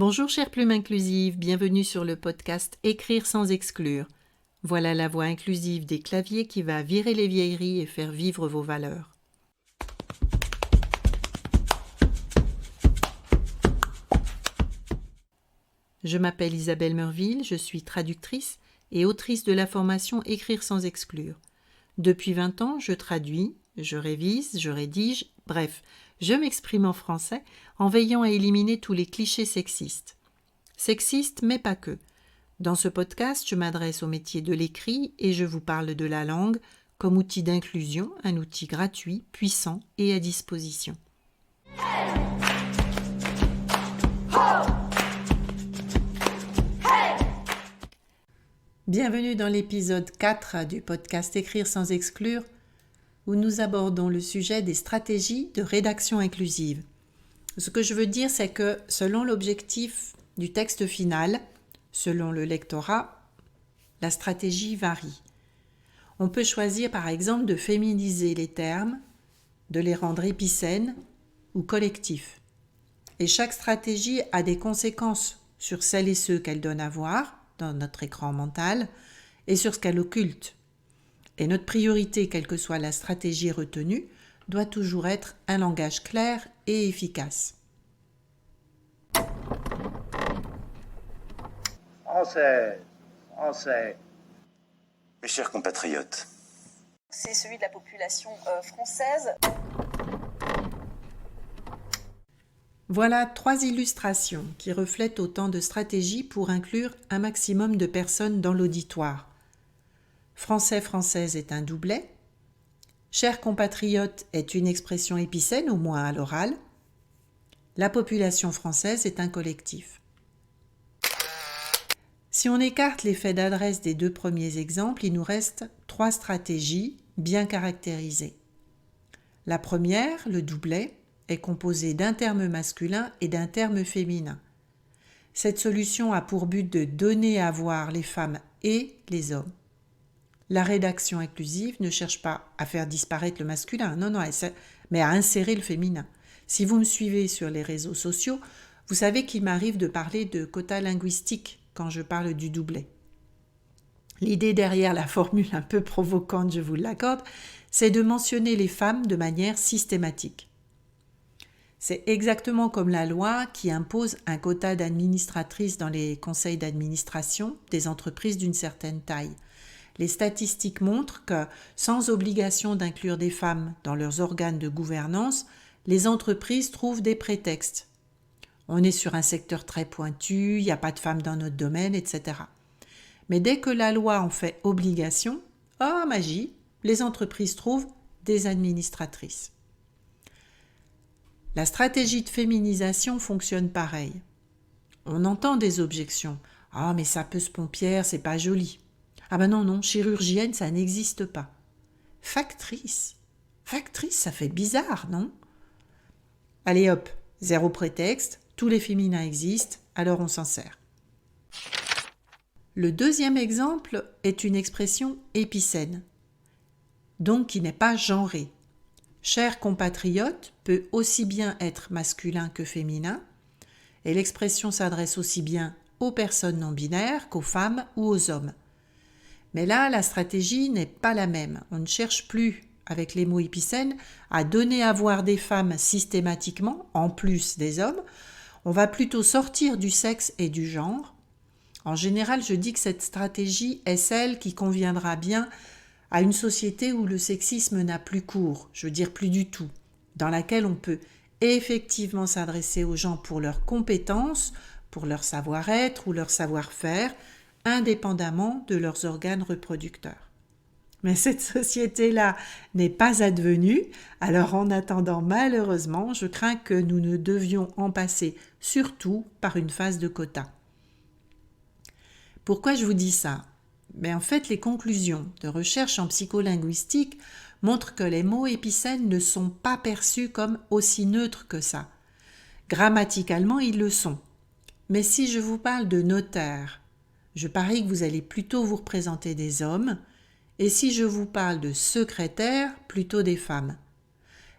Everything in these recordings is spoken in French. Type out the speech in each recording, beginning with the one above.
Bonjour chère plume inclusive, bienvenue sur le podcast Écrire sans exclure. Voilà la voix inclusive des claviers qui va virer les vieilleries et faire vivre vos valeurs. Je m'appelle Isabelle Meurville, je suis traductrice et autrice de la formation Écrire sans exclure. Depuis 20 ans, je traduis, je révise, je rédige, bref, je m'exprime en français en veillant à éliminer tous les clichés sexistes. Sexistes, mais pas que. Dans ce podcast, je m'adresse au métier de l'écrit et je vous parle de la langue comme outil d'inclusion, un outil gratuit, puissant et à disposition. Bienvenue dans l'épisode 4 du podcast Écrire sans exclure, où nous abordons le sujet des stratégies de rédaction inclusive. Ce que je veux dire, c'est que selon l'objectif du texte final, selon le lectorat, la stratégie varie. On peut choisir par exemple de féminiser les termes, de les rendre épicènes ou collectifs. Et chaque stratégie a des conséquences sur celles et ceux qu'elle donne à voir dans notre écran mental et sur ce qu'elle occulte. Et notre priorité, quelle que soit la stratégie retenue, doit toujours être un langage clair et efficace. Français. Mes chers compatriotes, c'est celui de la population française. Voilà 3 illustrations qui reflètent autant de stratégies pour inclure un maximum de personnes dans l'auditoire. Français-française est un doublet. Chers compatriotes est une expression épicène, au moins à l'oral. La population française est un collectif. Si on écarte l'effet d'adresse des 2 premiers exemples, il nous reste 3 stratégies bien caractérisées. La première, le doublet, est composée d'un terme masculin et d'un terme féminin. Cette solution a pour but de donner à voir les femmes et les hommes. La rédaction inclusive ne cherche pas à faire disparaître le masculin, mais à insérer le féminin. Si vous me suivez sur les réseaux sociaux, vous savez qu'il m'arrive de parler de quota linguistique quand je parle du doublet. L'idée derrière la formule un peu provocante, je vous l'accorde, c'est de mentionner les femmes de manière systématique. C'est exactement comme la loi qui impose un quota d'administratrices dans les conseils d'administration des entreprises d'une certaine taille. Les statistiques montrent que, sans obligation d'inclure des femmes dans leurs organes de gouvernance, les entreprises trouvent des prétextes. On est sur un secteur très pointu, il n'y a pas de femmes dans notre domaine, etc. Mais dès que la loi en fait obligation, oh magie, les entreprises trouvent des administratrices. La stratégie de féminisation fonctionne pareil. On entend des objections. « Ah, mais sapeuse-pompière, c'est pas joli. » Ah ben non, chirurgienne, ça n'existe pas. Factrice, ça fait bizarre, non? Allez hop, 0 prétexte, tous les féminins existent, alors on s'en sert. Le deuxième exemple est une expression épicène, donc qui n'est pas genrée. Cher compatriote peut aussi bien être masculin que féminin, et l'expression s'adresse aussi bien aux personnes non binaires qu'aux femmes ou aux hommes. Mais là, la stratégie n'est pas la même. On ne cherche plus, avec les mots épicènes, à donner à voir des femmes systématiquement, en plus des hommes. On va plutôt sortir du sexe et du genre. En général, je dis que cette stratégie est celle qui conviendra bien à une société où le sexisme n'a plus cours, je veux dire plus du tout, dans laquelle on peut effectivement s'adresser aux gens pour leurs compétences, pour leur savoir-être ou leur savoir-faire, indépendamment de leurs organes reproducteurs. Mais cette société-là n'est pas advenue, alors en attendant, malheureusement, je crains que nous ne devions en passer surtout par une phase de quota. Pourquoi je vous dis ça? En fait, les conclusions de recherche en psycholinguistique montrent que les mots épicènes ne sont pas perçus comme aussi neutres que ça. Grammaticalement, ils le sont. Mais si je vous parle de notaire, je parie que vous allez plutôt vous représenter des hommes, et si je vous parle de secrétaire, plutôt des femmes.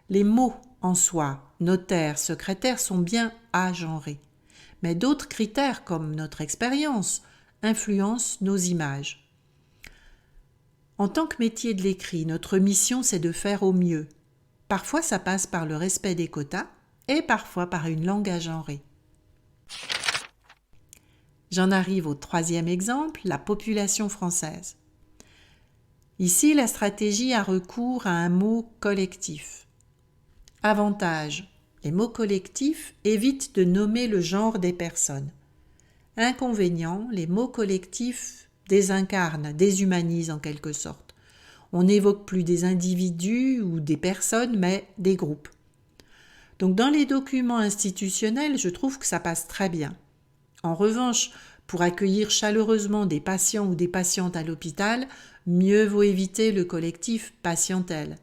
Les mots en soi, notaire, secrétaire, sont bien agenrés. mais d'autres critères comme notre expérience influencent nos images. En tant que métier de l'écrit, notre mission c'est de faire au mieux. Parfois ça passe par le respect des quotas et parfois par une langue agenrée. J'en arrive au troisième exemple, la population française. Ici, la stratégie a recours à un mot collectif. Avantage, les mots collectifs évitent de nommer le genre des personnes. Inconvénient, les mots collectifs désincarnent, déshumanisent en quelque sorte. On n'évoque plus des individus ou des personnes, mais des groupes. Donc dans les documents institutionnels, je trouve que ça passe très bien. En revanche, pour accueillir chaleureusement des patients ou des patientes à l'hôpital, mieux vaut éviter le collectif patientèle.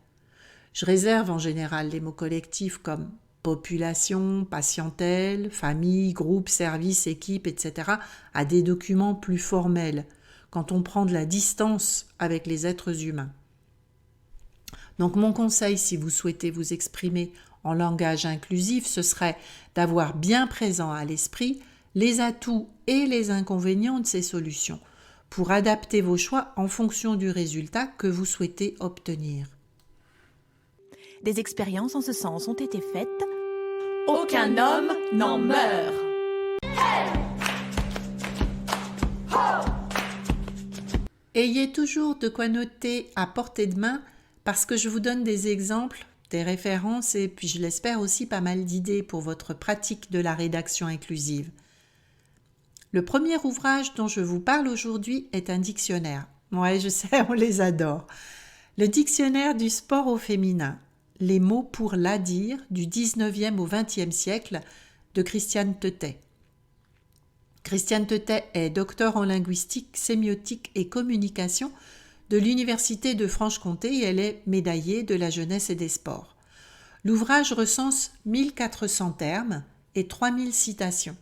Je réserve en général les mots collectifs comme population, patientèle, famille, groupe, service, équipe, etc. à des documents plus formels, quand on prend de la distance avec les êtres humains. Donc mon conseil, si vous souhaitez vous exprimer en langage inclusif, ce serait d'avoir bien présent à l'esprit les atouts et les inconvénients de ces solutions pour adapter vos choix en fonction du résultat que vous souhaitez obtenir. Des expériences en ce sens ont été faites. Aucun homme n'en meurt. Ayez toujours de quoi noter à portée de main parce que je vous donne des exemples, des références et puis je l'espère aussi pas mal d'idées pour votre pratique de la rédaction inclusive. Le premier ouvrage dont je vous parle aujourd'hui est un dictionnaire. Ouais, je sais, on les adore. Le dictionnaire du sport au féminin. Les mots pour la dire du 19e au 20e siècle de Christiane Teutet. Christiane Teutet est docteur en linguistique, sémiotique et communication de l'Université de Franche-Comté et elle est médaillée de la jeunesse et des sports. L'ouvrage recense 1400 termes et 3000 citations.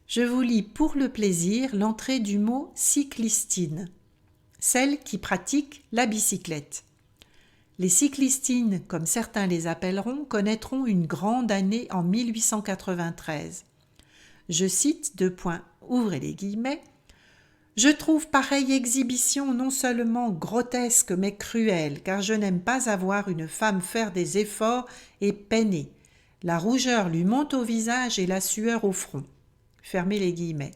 Je vous lis pour le plaisir l'entrée du mot cyclistine, celle qui pratique la bicyclette. Les cyclistines, comme certains les appelleront, connaîtront une grande année en 1893. Je cite : ouvrez les guillemets, « Je trouve pareille exhibition non seulement grotesque mais cruelle, car je n'aime pas avoir une femme faire des efforts et peiner. La rougeur lui monte au visage et la sueur au front. » Fermez les guillemets.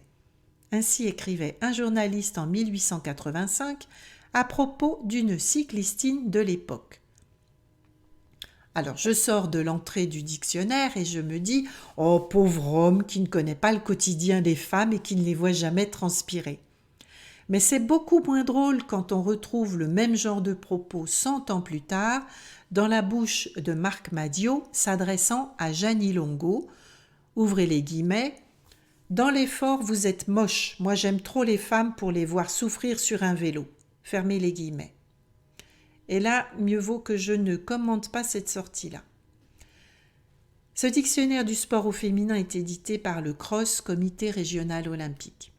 Ainsi écrivait un journaliste en 1885 à propos d'une cyclistine de l'époque. Alors je sors de l'entrée du dictionnaire et je me dis « Oh, pauvre homme qui ne connaît pas le quotidien des femmes et qui ne les voit jamais transpirer ». Mais c'est beaucoup moins drôle quand on retrouve le même genre de propos 100 ans plus tard dans la bouche de Marc Madiot s'adressant à Jeannie Longo. Ouvrez les guillemets. « Dans l'effort, vous êtes moche. Moi, j'aime trop les femmes pour les voir souffrir sur un vélo. » Fermez les guillemets. Et là, mieux vaut que je ne commente pas cette sortie-là. Ce dictionnaire du sport au féminin est édité par le CROSS, Comité régional olympique.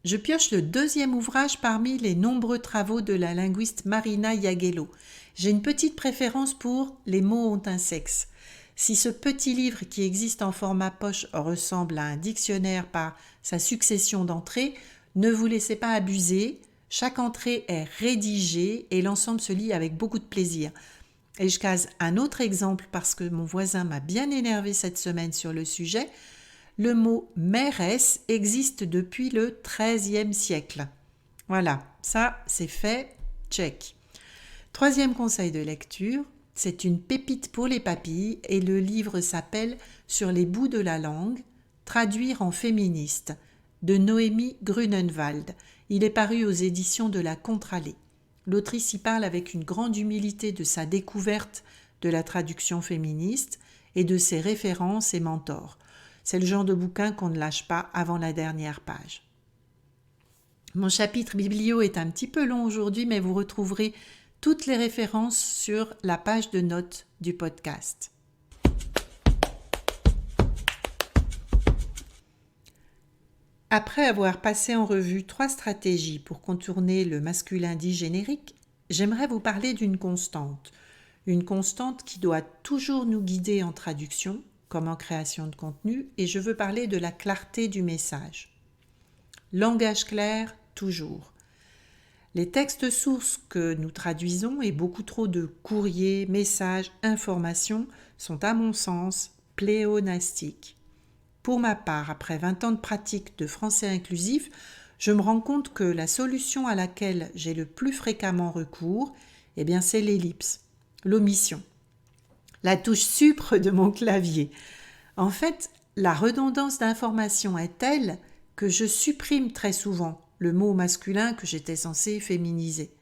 Je pioche le deuxième ouvrage parmi les nombreux travaux de la linguiste Marina Jagello. J'ai une petite préférence pour « Les mots ont un sexe ». Si ce petit livre qui existe en format poche ressemble à un dictionnaire par sa succession d'entrées, ne vous laissez pas abuser. Chaque entrée est rédigée et l'ensemble se lit avec beaucoup de plaisir. Et je case un autre exemple parce que mon voisin m'a bien énervé cette semaine sur le sujet. Le mot « mairesse » existe depuis le XIIIe siècle. Voilà, ça c'est fait, check. Troisième conseil de lecture, c'est une pépite pour les papilles et le livre s'appelle « Sur les bouts de la langue, traduire en féministe » de Noémie Grunenwald. Il est paru aux éditions de la Contralée. L'autrice y parle avec une grande humilité de sa découverte de la traduction féministe et de ses références et mentors. C'est le genre de bouquin qu'on ne lâche pas avant la dernière page. Mon chapitre biblio est un petit peu long aujourd'hui, mais vous retrouverez toutes les références sur la page de notes du podcast. Après avoir passé en revue 3 stratégies pour contourner le masculin dit générique, j'aimerais vous parler d'une constante. Une constante qui doit toujours nous guider en traduction, comme en création de contenu, et je veux parler de la clarté du message. Langage clair, toujours. Les textes sources que nous traduisons et beaucoup trop de courriers, messages, informations sont à mon sens pléonastiques. Pour ma part, après 20 ans de pratique de français inclusif, je me rends compte que la solution à laquelle j'ai le plus fréquemment recours, c'est l'ellipse, l'omission, la touche supre de mon clavier. En fait, la redondance d'informations est telle que je supprime très souvent le mot masculin que j'étais censé féminiser.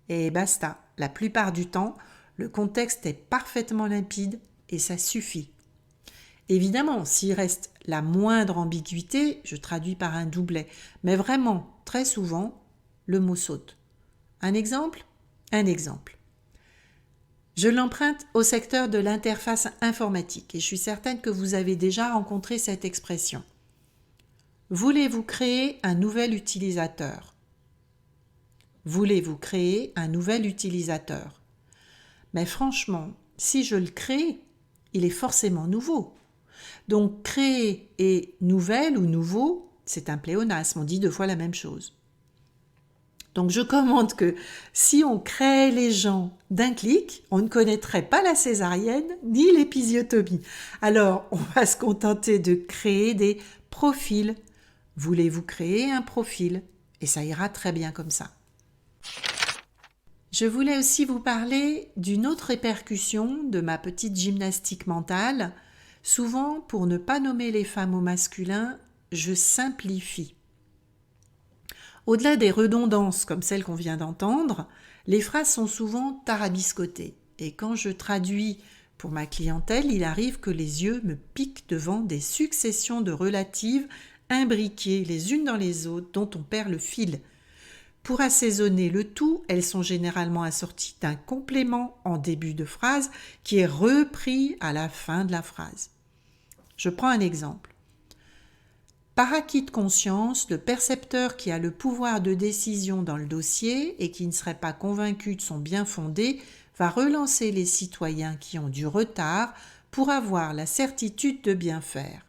Et basta, la plupart du temps, le contexte est parfaitement limpide et ça suffit. Évidemment, s'il reste la moindre ambiguïté, je traduis par un doublet. Mais vraiment, très souvent, le mot saute. Un exemple ? Un exemple. Je l'emprunte au secteur de l'interface informatique et je suis certaine que vous avez déjà rencontré cette expression. Voulez-vous créer un nouvel utilisateur ? Voulez-vous créer un nouvel utilisateur ? Mais franchement, si je le crée, il est forcément nouveau. Donc créer et nouvelle ou nouveau, c'est un pléonasme, on dit 2 fois la même chose. Donc je commente que si on crée les gens d'un clic, on ne connaîtrait pas la césarienne ni l'épisiotomie. Alors on va se contenter de créer des profils. Voulez-vous créer un profil ? Et ça ira très bien comme ça. Je voulais aussi vous parler d'une autre répercussion de ma petite gymnastique mentale. Souvent, pour ne pas nommer les femmes au masculin, je simplifie. Au-delà des redondances comme celles qu'on vient d'entendre, les phrases sont souvent tarabiscotées. Et quand je traduis pour ma clientèle, il arrive que les yeux me piquent devant des successions de relatives imbriquées les unes dans les autres dont on perd le fil. Pour assaisonner le tout, elles sont généralement assorties d'un complément en début de phrase qui est repris à la fin de la phrase. Je prends un exemple. Par acquis de conscience, le percepteur qui a le pouvoir de décision dans le dossier et qui ne serait pas convaincu de son bien-fondé va relancer les citoyens qui ont du retard pour avoir la certitude de bien faire.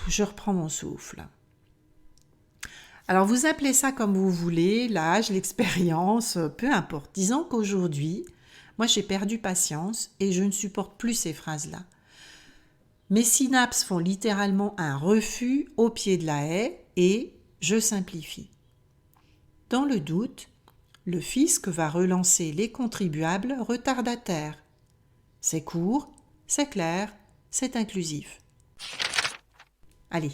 Je reprends mon souffle. Alors vous appelez ça comme vous voulez, l'âge, l'expérience, peu importe. Disons qu'aujourd'hui, moi j'ai perdu patience et je ne supporte plus ces phrases-là. Mes synapses font littéralement un refus au pied de la haie et je simplifie. Dans le doute, le fisc va relancer les contribuables retardataires. C'est court, c'est clair, c'est inclusif. Allez,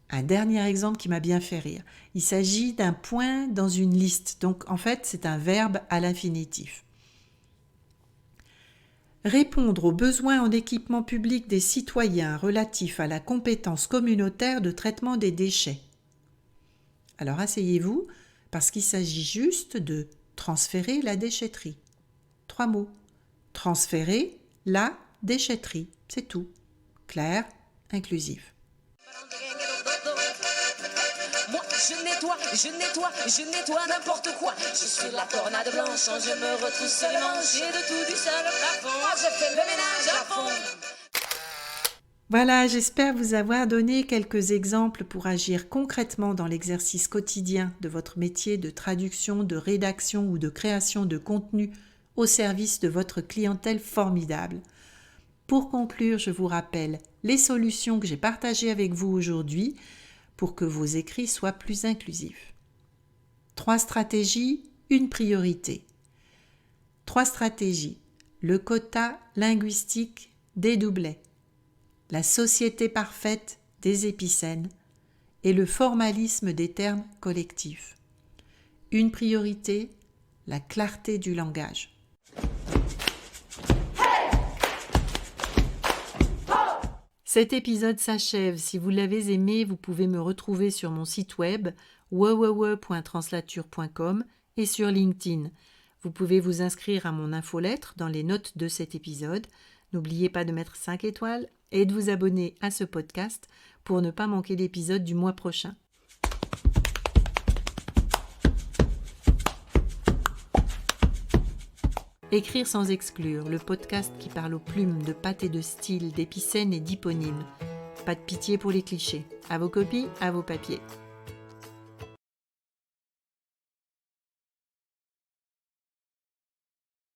un dernier exemple qui m'a bien fait rire. Il s'agit d'un point dans une liste, donc en fait c'est un verbe à l'infinitif. Répondre aux besoins en équipement public des citoyens relatifs à la compétence communautaire de traitement des déchets. Alors asseyez-vous, parce qu'il s'agit juste de transférer la déchetterie. 3 mots. Transférer la déchetterie, c'est tout. Clair, inclusif. Moi, je nettoie n'importe quoi. Je suis la tornade blanche, je me retrousse les manches et de tout du seul plafond. Je fais le ménage à fond. Voilà, j'espère vous avoir donné quelques exemples pour agir concrètement dans l'exercice quotidien de votre métier de traduction, de rédaction ou de création de contenu au service de votre clientèle formidable. Pour conclure, je vous rappelle les solutions que j'ai partagées avec vous aujourd'hui pour que vos écrits soient plus inclusifs. 3 stratégies, une priorité. 3 stratégies. Le quota linguistique des doublets, la société parfaite des épicènes et le formalisme des termes collectifs. Une priorité, la clarté du langage. Cet épisode s'achève. Si vous l'avez aimé, vous pouvez me retrouver sur mon site web www.translature.com et sur LinkedIn. Vous pouvez vous inscrire à mon infolettre dans les notes de cet épisode. N'oubliez pas de mettre 5 étoiles et de vous abonner à ce podcast pour ne pas manquer l'épisode du mois prochain. Écrire sans exclure, le podcast qui parle aux plumes de pâte et de style, d'épicènes et d'hyponymes. Pas de pitié pour les clichés. À vos copies, à vos papiers.